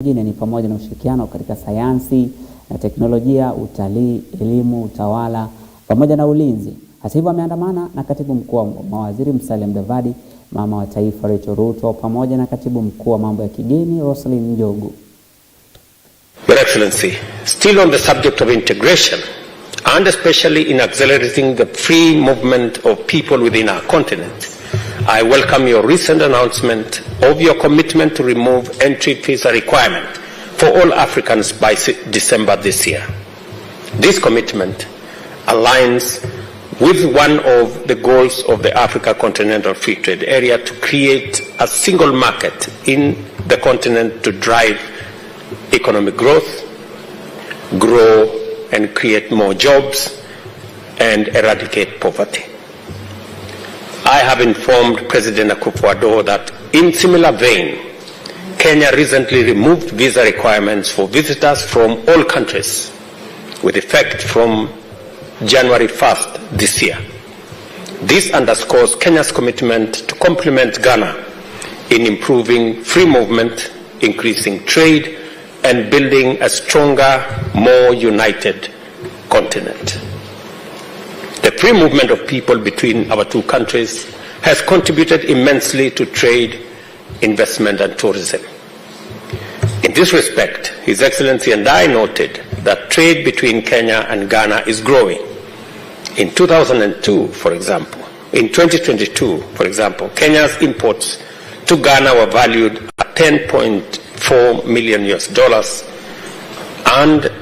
Nyingine ni pamoja na ushirikiano katika sayansi na teknolojia, utalii, elimu, utawala pamoja na ulinzi. Hata hivyo ameandamana na katibu mkuu wa mawaziri Musalia Mudavadi, mama wa taifa Rachel Ruto pamoja na katibu mkuu wa mambo ya kigeni Roslyn Njogu. Your Excellency, still on the subject of integration and especially in accelerating the free movement of people within our continent, I welcome your recent announcement of your commitment to remove entry visa requirement for all Africans by December this year. This commitment aligns with one of the goals of the Africa Continental Free Trade Area to create a single market in the continent to drive economic growth, grow and create more jobs, and eradicate poverty. I have informed President Akufo-Addo that in similar vein, Kenya recently removed visa requirements for visitors from all countries with effect from January 1st this year. This underscores Kenya's commitment to complement Ghana in improving free movement, increasing trade, and building a stronger, more united continent. The free movement of people between our two countries has contributed immensely to trade, investment, and tourism. In this respect, His Excellency and I noted that trade between Kenya and Ghana is growing. In 2022, for example, in 2022, for example, Kenya's imports to Ghana were valued at $10.4 million and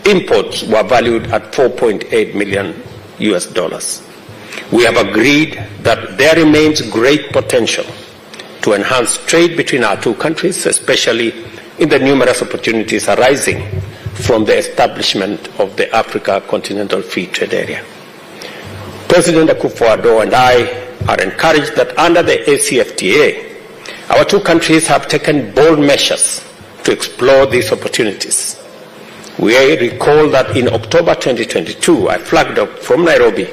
imports were valued at $4.8 million. We have agreed that there remains great potential to enhance trade between our two countries, especially in the numerous opportunities arising from the establishment of the Africa Continental Free Trade Area. President Akufo-Addo and I are encouraged that under the ACFTA, our two countries have taken bold measures to explore these opportunities. We recall that in October 2022, I flagged up from Nairobi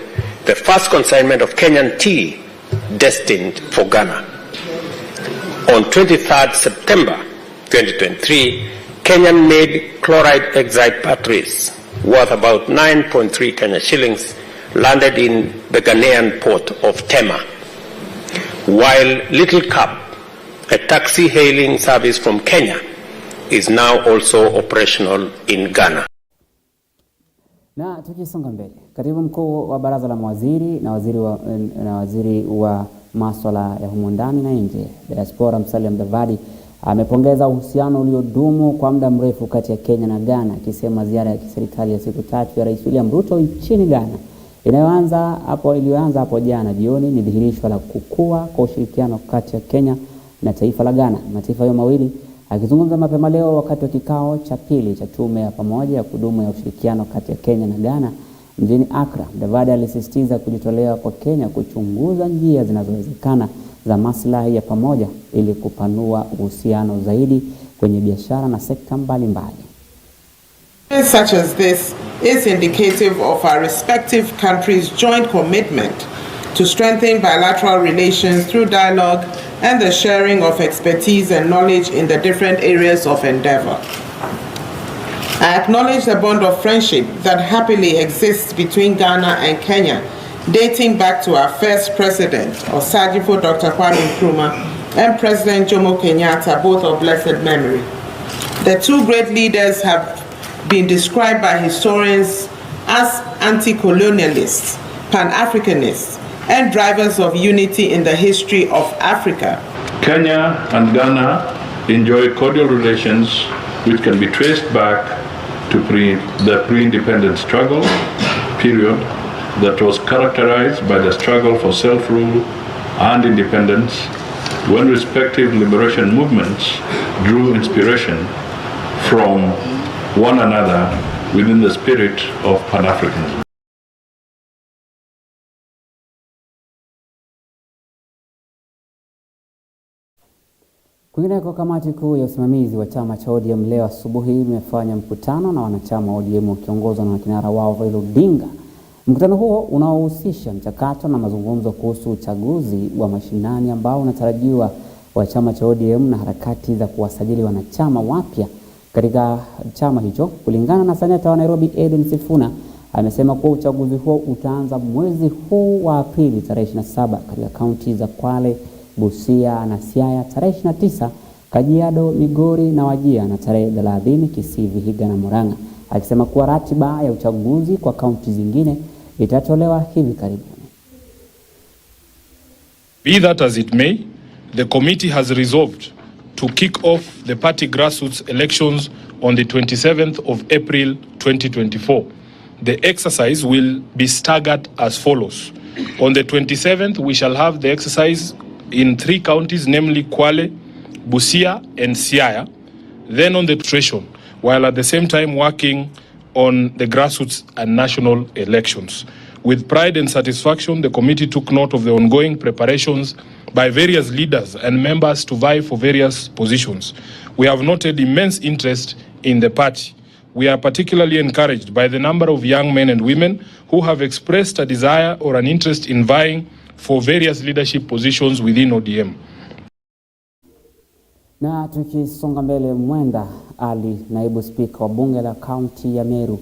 the first consignment of Kenyan tea destined for Ghana. On 23rd September 2023, Kenyan-made chloride-exide batteries worth about 9.3 Kenya shillings landed in the Ghanaian port of Tema, while Little Cab, a taxi-hailing service from Kenya, is now also operational in Ghana. Na tukisonga mbele, katibu mkuu wa baraza la mawaziri na waziri wa masuala ya humu ndani na nje, diaspora Musalia Mudavadi amepongeza uhusiano uliodumu kwa muda mrefu kati ya Kenya na Ghana, akisema ziara ya kiserikali ya siku 3 ya Rais William Ruto nchini Ghana iliyoanza hapo jana jioni ni dhihirisho la kukua kwa ushirikiano kati ya Kenya na taifa la Ghana. Mataifa hayo mawili. Akizungumza mapema leo wakati wa kikao cha pili cha tume ya pamoja ya kudumu ya ushirikiano kati ya Kenya na Ghana mjini Accra, Mudavadi alisisitiza kujitolea kwa Kenya kuchunguza njia zinazowezekana za maslahi ya pamoja ili kupanua uhusiano zaidi kwenye biashara na sekta mbalimbali. Such as this is indicative of our respective countries' joint commitment to strengthen bilateral relations through dialogue and the sharing of expertise and knowledge in the different areas of endeavor. I acknowledge the bond of friendship that happily exists between Ghana and Kenya, dating back to our first president, Osagyefo Dr. Kwame Nkrumah, and President Jomo Kenyatta, both of blessed memory. The two great leaders have been described by historians as anti-colonialists, pan-Africanists, and drivers of unity in the history of Africa. Kenya and Ghana enjoy cordial relations which can be traced back to the pre-independence struggle period that was characterized by the struggle for self-rule and independence, when respective liberation movements drew inspiration from one another within the spirit of Pan-Africanism. Kwingineko, kamati kuu ya usimamizi wa chama cha ODM leo asubuhi imefanya mkutano na wanachama wa ODM wakiongozwa na kinara wao Raila Odinga. Mkutano huo unaohusisha mchakato na mazungumzo kuhusu uchaguzi wa mashinani ambao unatarajiwa wa chama cha ODM na harakati za kuwasajili wanachama wapya katika chama hicho. Kulingana na seneta wa Nairobi Edwin Sifuna, amesema kuwa uchaguzi huo utaanza mwezi huu wa Aprili tarehe 27 katika kaunti za Kwale, Busia na Siaya, tarehe 29 Kajiado, Migori na Wajir, na tarehe 30 Kisii, Vihiga na Murang'a, akisema kuwa ratiba ya uchaguzi kwa kaunti zingine itatolewa hivi karibuni. Be that as it may, the committee has resolved to kick off the party grassroots elections on the 27th of April 2024. The exercise will be staggered as follows. On the 27th, we shall have the exercise in 3 counties, namely Kwale, Busia and Siaya. Then on the registration, while at the same time working on the grassroots and national elections. With pride and satisfaction, the committee took note of the ongoing preparations by various leaders and members to vie for various positions. We have noted immense interest in the party. We are particularly encouraged by the number of young men and women who have expressed a desire or an interest in vying for various leadership positions within ODM. Na tukisonga mbele, Mwenda Ali, naibu spika wa bunge la kaunti ya Meru,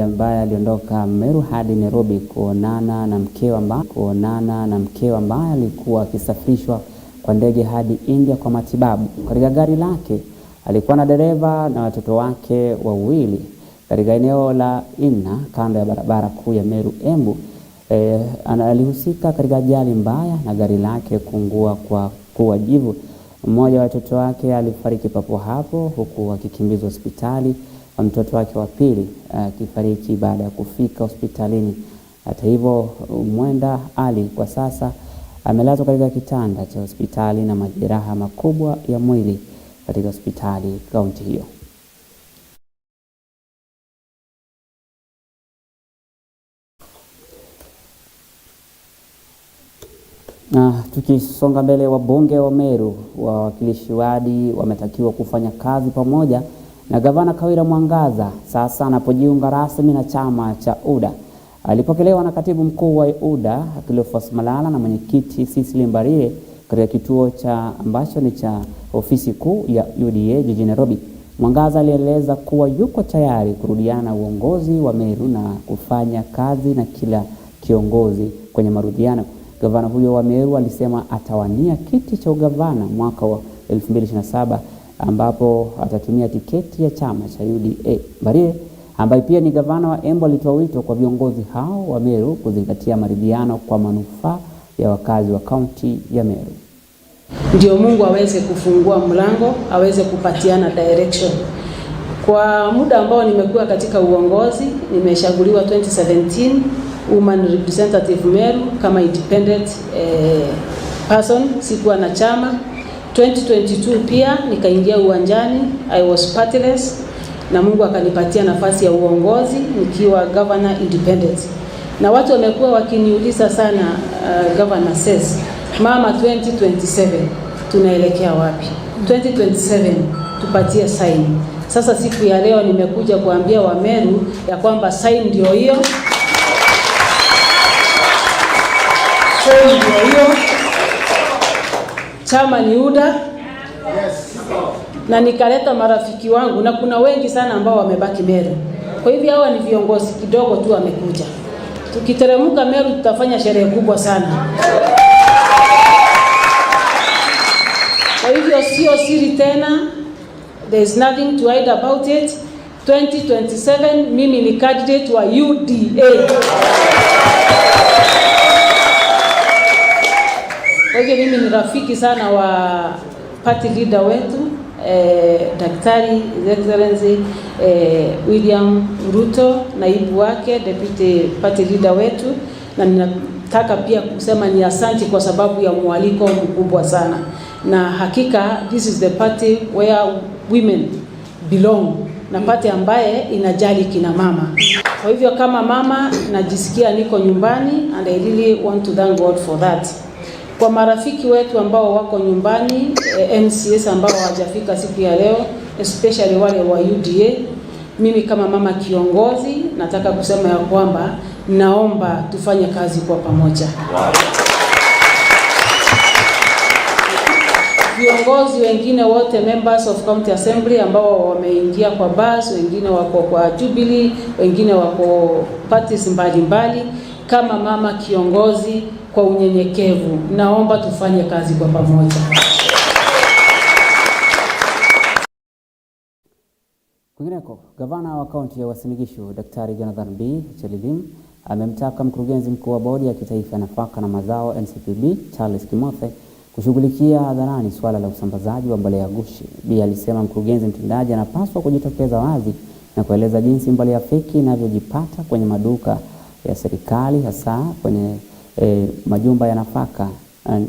ambaye aliondoka Meru hadi Nairobi kuonana na mkewe ambaye alikuwa akisafirishwa kwa ndege hadi India kwa matibabu. Katika gari lake alikuwa na dereva na watoto wake wawili katika eneo la Ina, kando ya barabara kuu ya Meru Embu. Alihusika katika ajali mbaya na gari lake kuungua kwa kuwa jivu. Mmoja wa watoto wake alifariki papo hapo, huku akikimbizwa hospitali, mtoto wake wa pili akifariki baada ya kufika hospitalini. Hata hivyo, Mwenda Ali kwa sasa amelazwa katika kitanda cha hospitali na majeraha makubwa ya mwili katika hospitali kaunti hiyo. Na tukisonga mbele, wabunge wa Meru, wawakilishi wadi, wametakiwa kufanya kazi pamoja na gavana Kawira Mwangaza sasa anapojiunga rasmi na chama cha UDA. Alipokelewa na katibu mkuu wa UDA Cleophas Malala na mwenyekiti Cecily Mbarire katika kituo ambacho ni cha ofisi kuu ya UDA jijini Nairobi. Mwangaza alieleza kuwa yuko tayari kurudiana uongozi wa Meru na kufanya kazi na kila kiongozi kwenye marudiano. Gavana huyo wa Meru alisema atawania kiti cha ugavana mwaka wa 2027 ambapo atatumia tiketi ya chama cha UDA. Mbarire ambaye pia ni gavana wa Embu alitoa wito kwa viongozi hao wa Meru kuzingatia maridhiano kwa manufaa ya wakazi wa kaunti ya Meru. Ndio Mungu aweze kufungua mlango, aweze kupatiana direction. Kwa muda ambao nimekuwa katika uongozi, nimeshaguliwa 2017 Woman Representative Meru kama independent person, sikuwa na chama. 2022 pia nikaingia uwanjani, I was partiless, na Mungu akanipatia nafasi ya uongozi nikiwa governor independent. Na watu wamekuwa wakiniuliza sana, governor says, mama 2027 tunaelekea wapi? 2027 tupatie sign. Sasa siku ya leo nimekuja kuambia wa Meru ya kwamba sign ndio hiyo. Sign ndio hiyo. Chama ni UDA. Na nikaleta marafiki wangu, na kuna wengi sana ambao wamebaki Meru. Kwa hivyo hawa ni viongozi kidogo tu wamekuja. Tukiteremka Meru tutafanya sherehe kubwa sana. Kwa hivyo sio siri tena. There is nothing to hide about it. 2027 mimi ni candidate wa UDA. Kwa hivyo mimi ni rafiki sana wa party leader wetu, Daktari Excellency William Ruto, naibu wake, deputy party leader wetu, na ninataka pia kusema ni asante kwa sababu ya mwaliko mkubwa sana. Na hakika this is the party where women belong, na party ambaye inajali kina mama. Kwa hivyo kama mama najisikia niko nyumbani, and I really want to thank God for that. Kwa marafiki wetu ambao wako nyumbani, MCS ambao hawajafika siku ya leo, especially wale wa UDA, mimi kama mama kiongozi nataka kusema ya kwamba naomba tufanye kazi kwa pamoja. viongozi wengine wote, members of county assembly ambao wameingia kwa bus, wengine wako kwa Jubilee, wengine wako parties mbalimbali. Kama mama kiongozi, kwa unyenyekevu, naomba tufanye kazi kwa pamoja. Kwingineko, gavana wa kaunti ya Uasin Gishu Daktari Jonathan B. Chelilim amemtaka mkurugenzi mkuu wa bodi ya kitaifa ya nafaka na mazao NCPB Charles Kimothe kushughulikia hadharani swala la usambazaji wa mbolea ghushi. B alisema mkurugenzi mtendaji anapaswa kujitokeza wazi na kueleza jinsi mbolea feki inavyojipata kwenye maduka ya serikali, hasa kwenye majumba ya nafaka.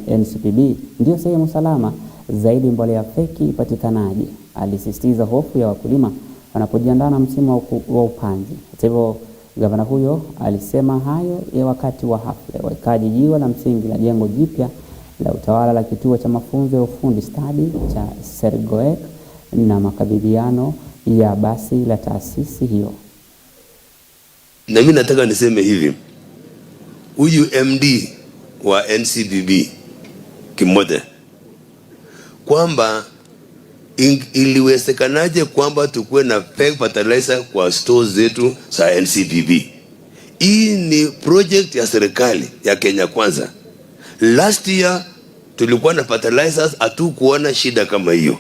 NCPB ndio sehemu salama zaidi mbolea feki ipatikanaje. Alisisitiza hofu ya wakulima wanapojiandaa na msimu wa upanzi. Hata hivyo, gavana huyo alisema hayo ya wakati wa hafla wekaji jiwe la msingi la jengo jipya la utawala la kituo cha mafunzo ya ufundi stadi cha Sergoek na makabidhiano ya basi la taasisi hiyo. Na mimi nataka niseme hivi, huyu MD wa NCPB Kimothe, kwamba iliwezekanaje kwamba tukue na fake fertilizer kwa stores zetu za NCPB? Hii ni project ya serikali ya Kenya Kwanza. Last year tulikuwa na fertilizers, hatukuona shida kama hiyo.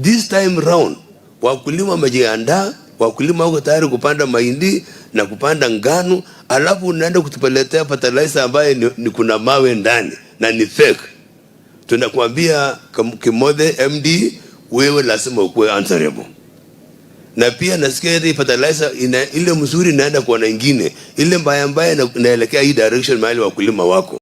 This time round wakulima wamejiandaa, wakulima wako tayari kupanda mahindi na kupanda ngano, alafu unaenda kutupeletea fertilizer ambaye ni kuna mawe ndani na ni fake. Tunakuambia Kimothe MD, wewe lazima ukuwe answerable. Na pia nasikia hii fertilizer ile mzuri inaenda kwa nyingine, ile mbaya inaelekea hii direction mahali wakulima wako.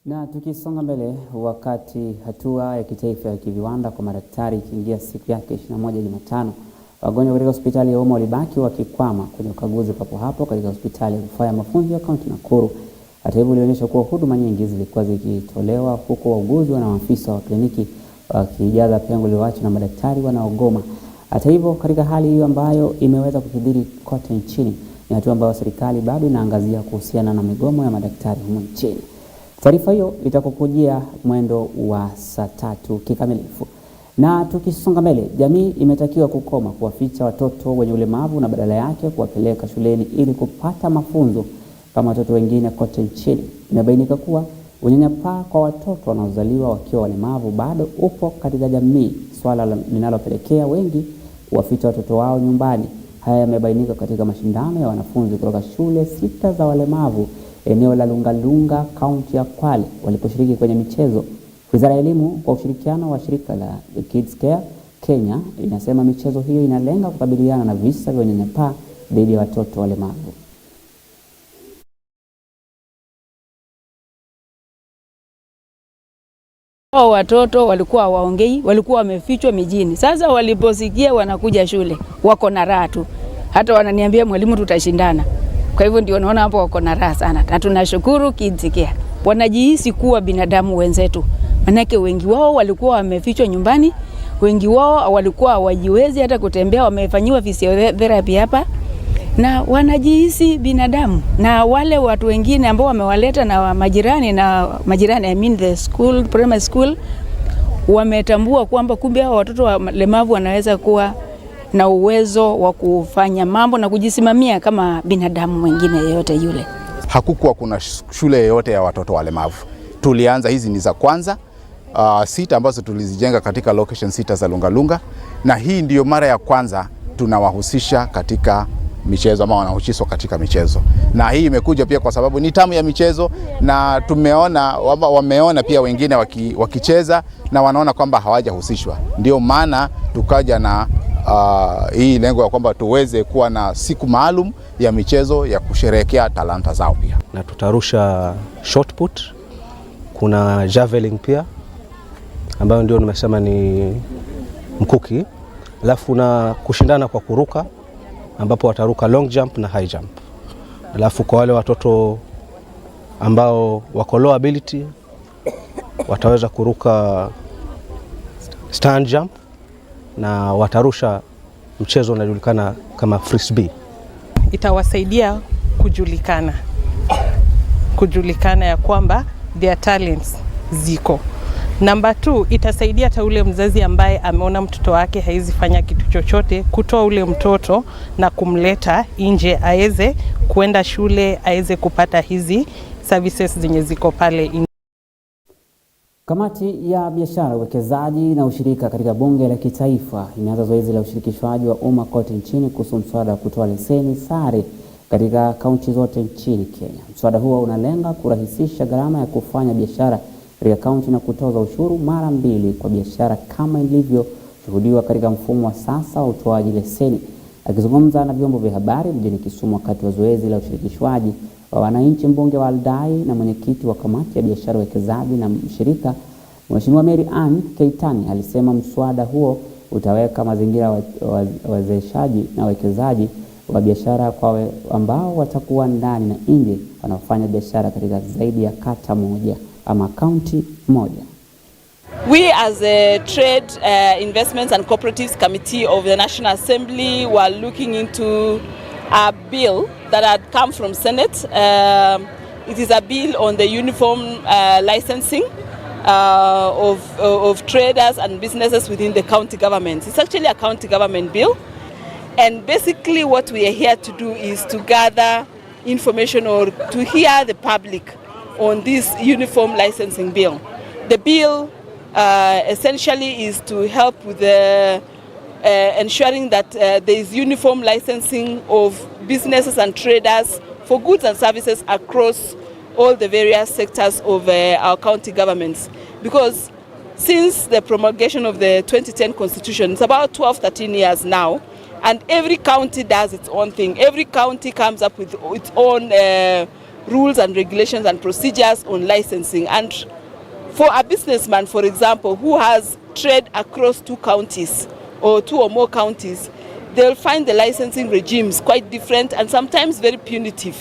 Na tukisonga mbele, wakati hatua ya kitaifa ya kiviwanda kwa madaktari ikiingia siku yake 21 Jumatano, wagonjwa katika hospitali ya umma walibaki wakikwama kwenye ukaguzi papo hapo katika hospitali ya rufaa ya mafunzo ya kaunti Nakuru. Hata hivyo, ilionyesha kuwa huduma nyingi zilikuwa zikitolewa huku wauguzi na maafisa wa kliniki wakijaza pengo lililoachwa na madaktari wanaogoma. Hata hivyo, katika hali hiyo ambayo imeweza kukidhiri kote nchini, ni hatua ambayo serikali bado inaangazia kuhusiana na migomo ya madaktari humu nchini. Taarifa hiyo itakukujia mwendo wa saa 3 kikamilifu. Na tukisonga mbele, jamii imetakiwa kukoma kuwaficha watoto wenye ulemavu na badala yake kuwapeleka shuleni ili kupata mafunzo kama watoto wengine kote nchini. Imebainika kuwa unyanyapaa kwa watoto wanaozaliwa wakiwa walemavu bado upo katika jamii, swala linalopelekea wengi kuwaficha watoto wao nyumbani. Haya yamebainika katika mashindano ya wanafunzi kutoka shule 6 za walemavu eneo la Lungalunga, kaunti ya Kwale, waliposhiriki kwenye michezo. Wizara ya Elimu kwa ushirikiano wa shirika la Kids Care Kenya inasema michezo hiyo inalenga kukabiliana na visa vya unyanyapaa dhidi ya watoto walemavu. Hao watoto walikuwa waongei, walikuwa wamefichwa mijini. Sasa waliposikia wanakuja shule, wako na raha tu. Hata wananiambia mwalimu, tutashindana. Kwa hivyo ndio naona hapo wako na raha sana. Na tunashukuru Kids Care. Wanajihisi kuwa binadamu wenzetu. Manake wengi wao walikuwa wamefichwa nyumbani, wengi wao walikuwa hawajiwezi hata kutembea, wamefanyiwa physiotherapy hapa. Na wanajihisi binadamu. Na wale watu wengine ambao wamewaleta na majirani I mean the school, primary school, wametambua kwamba kumbe hao watoto walemavu wanaweza kuwa na uwezo wa kufanya mambo na kujisimamia kama binadamu mwingine yeyote yule. Hakukuwa kuna shule yoyote ya watoto walemavu. Tulianza, hizi ni za kwanza, 6 ambazo tulizijenga katika location 6 za Lungalunga, na hii ndiyo mara ya kwanza tunawahusisha katika michezo ama wanahusishwa katika michezo. Na hii imekuja pia kwa sababu ni tamu ya michezo, na wameona pia wengine wakicheza na wanaona kwamba hawajahusishwa. Ndio maana tukaja na hii lengo ya kwamba tuweze kuwa na siku maalum ya michezo ya kusherehekea talanta zao pia. Na tutarusha shot put, kuna javelin pia ambayo ndio nimesema ni mkuki, alafu na kushindana kwa kuruka ambapo wataruka long jump na high jump. Alafu kwa wale watoto ambao wako low ability wataweza kuruka stand jump na watarusha mchezo unajulikana kama frisbee. Itawasaidia kujulikana ya kwamba their talents ziko, Number 2, itasaidia hata ule mzazi ambaye ameona mtoto wake haizi fanya kitu chochote, kutoa ule mtoto na kumleta nje aweze kuenda shule, aweze kupata hizi services zenye ziko pale nje. Kamati ya biashara, uwekezaji na ushirika katika bunge la kitaifa imeanza zoezi la ushirikishwaji wa umma kote nchini kuhusu mswada wa kutoa leseni sare katika kaunti zote nchini Kenya. Mswada huo unalenga kurahisisha gharama ya kufanya biashara katika kaunti na kutoza ushuru mara 2 kwa biashara kama ilivyoshuhudiwa katika mfumo wa sasa wa utoaji leseni. Akizungumza na vyombo vya habari mjini Kisumu wakati wa zoezi la ushirikishwaji wa wananchi, mbunge wa Aldai na mwenyekiti wa kamati ya biashara, uwekezaji na ushirika, Mheshimiwa Mary Ann Keitani, alisema mswada huo utaweka mazingira wawezeshaji na wawekezaji wa biashara kwa ambao watakuwa ndani na nje wanaofanya biashara katika zaidi ya kata moja ama kaunti moja. We as a Trade, Investments and Cooperatives Committee of the National Assembly were looking into a bill that had come from Senate. It is a bill on the uniform licensing of traders and businesses within the county governments. It's actually a county government bill. And basically what we are here to do is to gather information or to hear the public on this uniform licensing bill. The bill essentially is to help with the ensuring that there is uniform licensing of businesses and traders for goods and services across all the various sectors of our county governments. Because since the promulgation of the 2010 Constitution, it's about 12-13 years now, and every county does its own thing. Every county comes up with its own rules and regulations and procedures on licensing. And for a businessman, for example, who has trade across 2 counties or 2 or more counties, they'll find the licensing regimes quite different and sometimes very punitive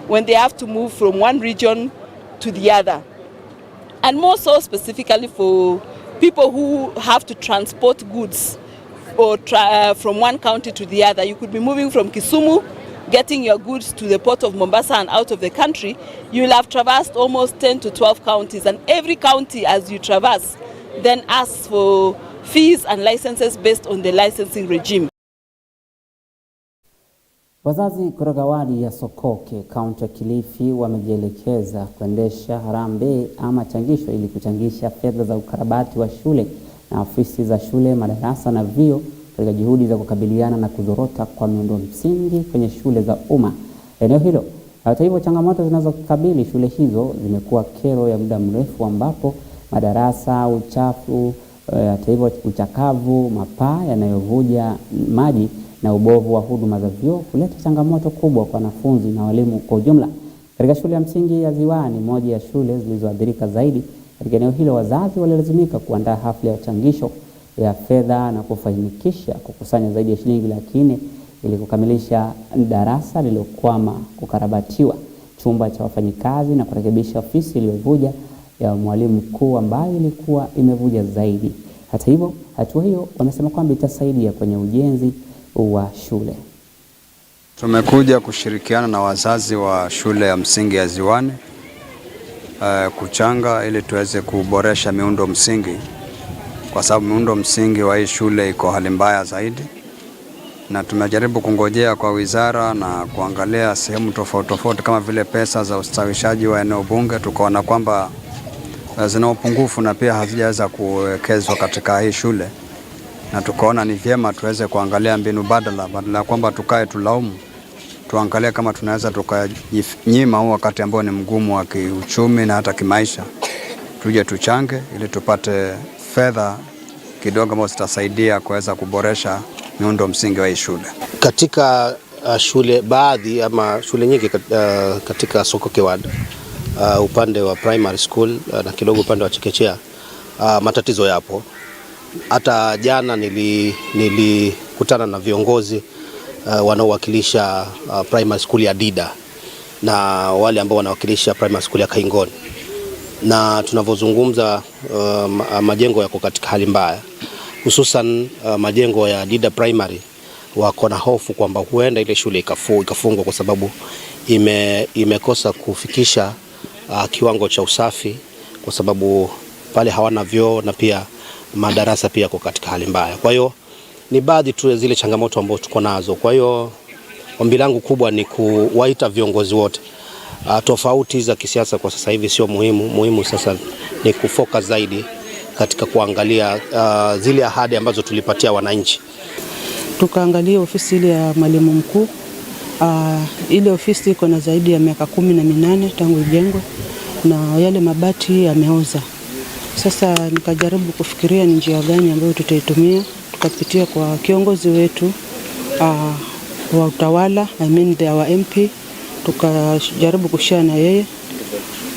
when they have to move from one region to the other. And more so specifically for people who have to transport goods or from one county to the other. You could be moving from Kisumu, getting your goods to the port of Mombasa and out of the country. You will have traversed almost 10 to 12 counties, and every county as you traverse then asks for fees and licenses based on the licensing regime. Wazazi kutoka wadi ya Sokoke, kaunti ya Kilifi, wamejielekeza kuendesha harambee ama changisho ili kuchangisha fedha za ukarabati wa shule na ofisi za shule, madarasa na vyoo katika juhudi za kukabiliana na kuzorota kwa miundo msingi kwenye shule za umma eneo hilo. Hata hivyo, changamoto zinazokabili shule hizo zimekuwa kero ya muda mrefu, ambapo madarasa, uchafu, hata hivyo uchakavu, mapaa yanayovuja maji na ubovu wa huduma za vyoo kuleta changamoto kubwa kwa wanafunzi na walimu kwa ujumla. Katika shule ya msingi ya Ziwani, moja ya shule zilizoathirika zaidi katika eneo hilo, wazazi walilazimika kuandaa hafla ya changisho ya fedha na kufanikisha kukusanya zaidi ya shilingi 400,000 ili kukamilisha darasa lililokwama, kukarabatiwa chumba cha wafanyikazi na kurekebisha ofisi iliyovuja ya mwalimu mkuu ambayo ilikuwa imevuja zaidi. Hata hivyo, hatua hiyo wamesema kwamba itasaidia kwenye ujenzi wa shule. Tumekuja kushirikiana na wazazi wa shule ya msingi ya Ziwani kuchanga ili tuweze kuboresha miundo msingi, kwa sababu miundo msingi wa hii shule iko hali mbaya zaidi, na tumejaribu kungojea kwa wizara na kuangalia sehemu tofauti kama vile pesa za ustawishaji wa eneo bunge. Tukaona kwamba zina upungufu na pia hazijaweza kuwekezwa katika hii shule, na tukaona ni vyema tuweze kuangalia mbinu badala kwamba tukae tulaumu. Tuangalie kama tunaweza tukanyima huu wakati ambao ni mgumu wa kiuchumi na hata kimaisha, tuje tuchange ili tupate fedha kidogo ambazo zitasaidia kuweza kuboresha miundo msingi wa hii shule. Katika shule baadhi ama shule nyingi katika Sokoke ward, upande wa primary school na kidogo upande wa chekechea, matatizo yapo. Hata jana nilikutana na viongozi wanaowakilisha primary school ya Dida na wale ambao wanawakilisha primary school ya Kaingoni, na tunavyozungumza majengo yako katika hali mbaya, hususan majengo ya Dida primary. Wako na hofu kwamba huenda ile shule ikafungwa kwa sababu imekosa kufikisha kiwango cha usafi, kwa sababu pale hawana vyoo na pia madarasa pia kwa katika hali mbaya. Kwa hiyo ni baadhi tu zile changamoto ambazo tuko nazo. Kwa hiyo ombi langu kubwa ni kuwaita viongozi wote. Tofauti za kisiasa kwa sasa hivi sio muhimu. Muhimu sasa ni kufocus zaidi katika kuangalia zile ahadi ambazo tulipatia wananchi. Tukaangalia ofisi ile ya mwalimu mkuu. Ile ofisi iko na zaidi ya miaka 18 tangu ijengwe na yale mabati yameoza. Sasa nikajaribu kufikiria ni njia gani ambayo tutaitumia. Tukapitia kwa kiongozi wetu wa utawala, our MP, tukajaribu kushare na yeye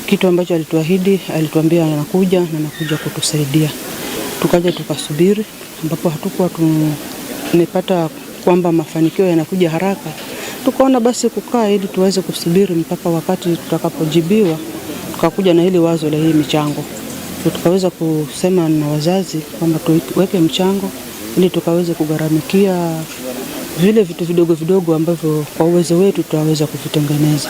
kitu ambacho alituahidi. Alituambia anakuja kutusaidia. Tukaja tukasubiri, ambapo hatukuwa tumepata kwamba mafanikio yanakuja haraka. Tukaona basi kukaa ili tuweze kusubiri mpaka wakati tutakapojibiwa. Tukakuja na hili wazo la hii michango. Tukaweza kusema na wazazi kwamba tuweke mchango ili tukaweze kugharamikia vile vitu vidogo vidogo ambavyo kwa uwezo wetu tutaweza kuvitengeneza.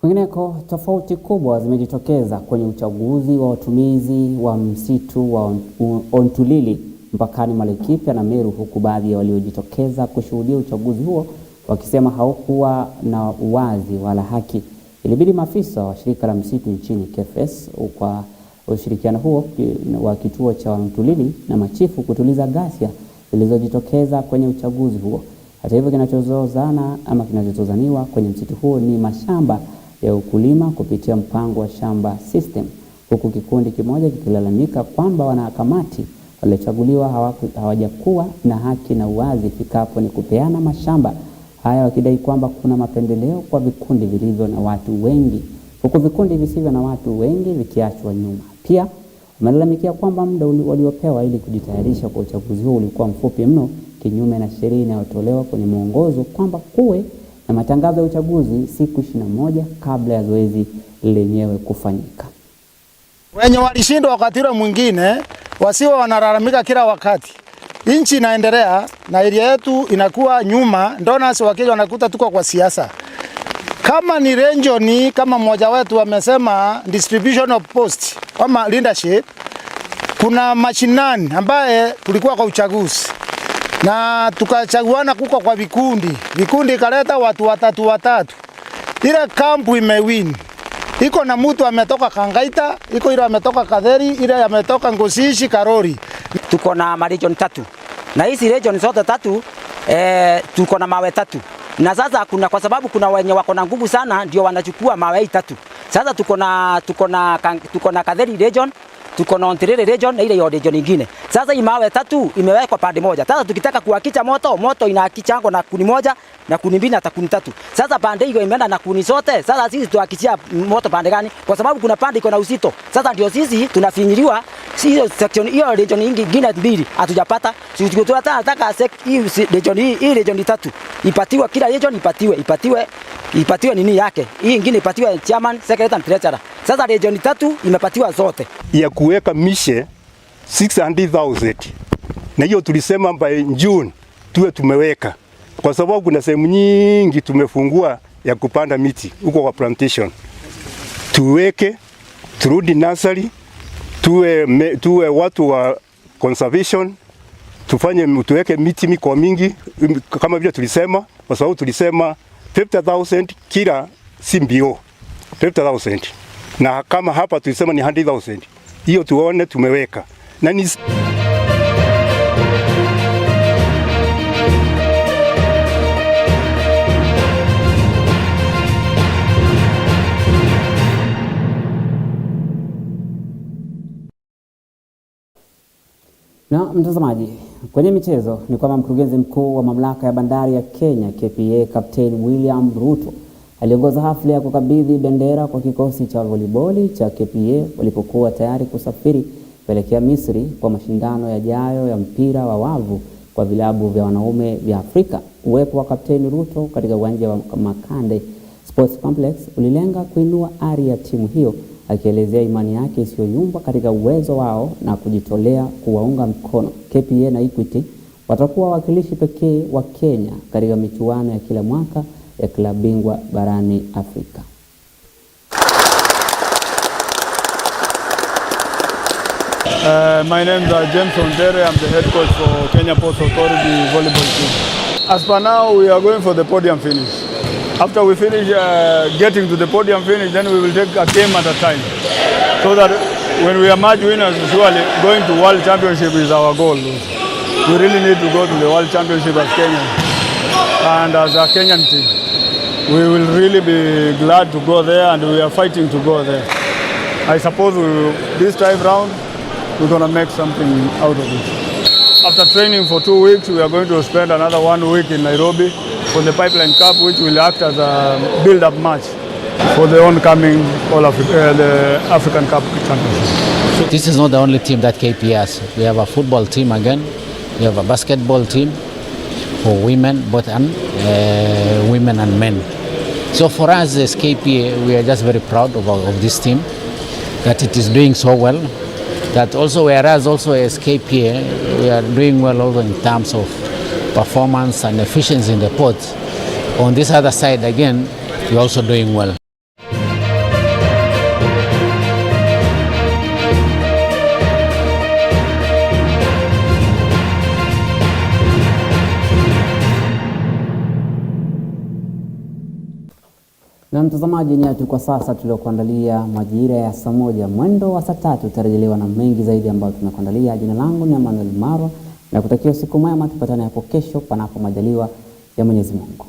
Kwingineko, tofauti kubwa zimejitokeza kwenye uchaguzi wa watumizi wa msitu wa Ontulili mpakani mwa Laikipia na Meru, huku baadhi ya waliojitokeza kushuhudia uchaguzi huo wakisema haukuwa na uwazi wala haki. Ilibidi maafisa wa shirika la msitu nchini KFS kwa ushirikiano huo wa kituo cha Ontulili na machifu kutuliza ghasia zilizojitokeza kwenye uchaguzi huo. Hata hivyo, kinachozozaniwa kwenye msitu huo ni mashamba ya ukulima kupitia mpango wa shamba system, huku kikundi kimoja kikilalamika kwamba wanakamati waliochaguliwa hawajakuwa na haki na uwazi fikapo ni kupeana mashamba haya, wakidai kwamba kuna mapendeleo kwa vikundi vilivyo na watu wengi, huku vikundi visivyo na watu wengi vikiachwa nyuma. Pia wamelalamikia kwamba muda waliopewa ili kujitayarisha kwa uchaguzi huo ulikuwa mfupi mno, kinyume na sheria inayotolewa kwenye mwongozo kwamba kuwe na matangazo ya uchaguzi siku 21 kabla ya zoezi lenyewe kufanyika. Wenye walishindwa wakati ule mwingine wasiwe wanalalamika kila wakati. Nchi inaendelea na area yetu inakuwa nyuma, ndio nasi wakija wanakuta tuko kwa siasa. Kama ni region, kama mmoja wetu amesema distribution of post kama leadership, kuna mashinani ambaye tulikuwa kwa uchaguzi na tukachaguana kuko kwa vikundi kaleta watu watatu. Ile kampu imewin. Iko na mtu ametoka Kangaita, iko ile ametoka Kadheri, ile ametoka Ngosishi, Karori. Tuko na region 3. Na hizi region zote 3 tuko na mawe 3. Na sasa kwa sababu kuna wenye wako na nguvu sana ndio wanachukua mawe 3. Sasa tuko na Kadheri region, tuko na Ontulili region na ile ya region nyingine. Sasa hii mawe 3 imewekwa pande moja. Sasa tukitaka kuhakicha moto inahakichango na kuni moja na kuni mbili na kuni 3. Sasa pande hiyo imeenda na kuni zote. Sasa sisi tuhakichia moto pande gani? Kwa sababu kuna pande iko na uzito. Sasa ndio sisi tunafinyiliwa hiyo section hiyo region nyingine mbili hatujapata. Sisi tunataka hii region 3 ipatiwe, kila region ipatiwe nini yake. Hii nyingine ipatiwe chairman, secretary and treasurer. Sasa region 3 imepatiwa zote. Ya kuweka mishe 600,000. Na hiyo tulisema by June tuwe tumeweka. Kwa sababu kuna sehemu nyingi tumefungua ya kupanda miti huko kwa plantation. Tuweke, turudi nursery, tuwe watu wa conservation, tuweke miti miko mingi kama vile tulisema, kwa sababu tulisema 50,000 kila simbio. 50,000. Na kama hapa tulisema ni 100,000. Hiyo tuone tumeweka. Na ni Na mtazamaji, kwenye michezo ni kwamba mkurugenzi mkuu wa mamlaka ya bandari ya Kenya KPA Captain William Ruto aliongoza hafla ya kukabidhi bendera kwa kikosi cha volleyball cha KPA walipokuwa tayari kusafiri kuelekea Misri kwa mashindano yajayo ya mpira wa wavu kwa vilabu vya wanaume vya Afrika. Uwepo wa Captain Ruto katika uwanja wa Makande Sports Complex ulilenga kuinua ari ya timu hiyo, akielezea imani yake isiyoyumba katika uwezo wao na kujitolea kuwaunga mkono. KPA na Equity watakuwa wakilishi pekee wa Kenya katika michuano ya kila mwaka ya klabu bingwa barani Afrika. My name is James Ondere. I'm the head coach for Kenya Ports Authority volleyball team. As per now, we are going for the podium finish. After we finish getting to the podium finish, then we will take a game at a time. So that when we are match winners, surely going to World Championship is our goal. We really need to go to the World Championship as Kenya. And as a Kenyan team, we will really be glad to go there, and we are fighting to go there. I suppose this time round, we're going to make something out of it. After training for 2 weeks, we are going to spend another 1 week in Nairobi for the Pipeline Cup, which will act as a build-up match for the oncoming the African Cup Championship. This is not the only team that KPA has. We have a football team again. We have a basketball team for women, both women and men. So for us as KPA, we are just very proud of this team, that it is doing so well. That also, whereas also as KPA, we are doing well also in terms of performance and efficiency in the ports. On this other side again, we're also doing well. Na mtazamaji, ni atu kwa sasa tuliokuandalia majira ya saa moja. Mwendo wa saa 3 utarejelewa na mengi zaidi ambayo tumekuandalia. Jina langu ni Emmanuel Marwa na kutakia siku mwema, tupatane hapo kesho panapo majaliwa ya Mwenyezi Mungu.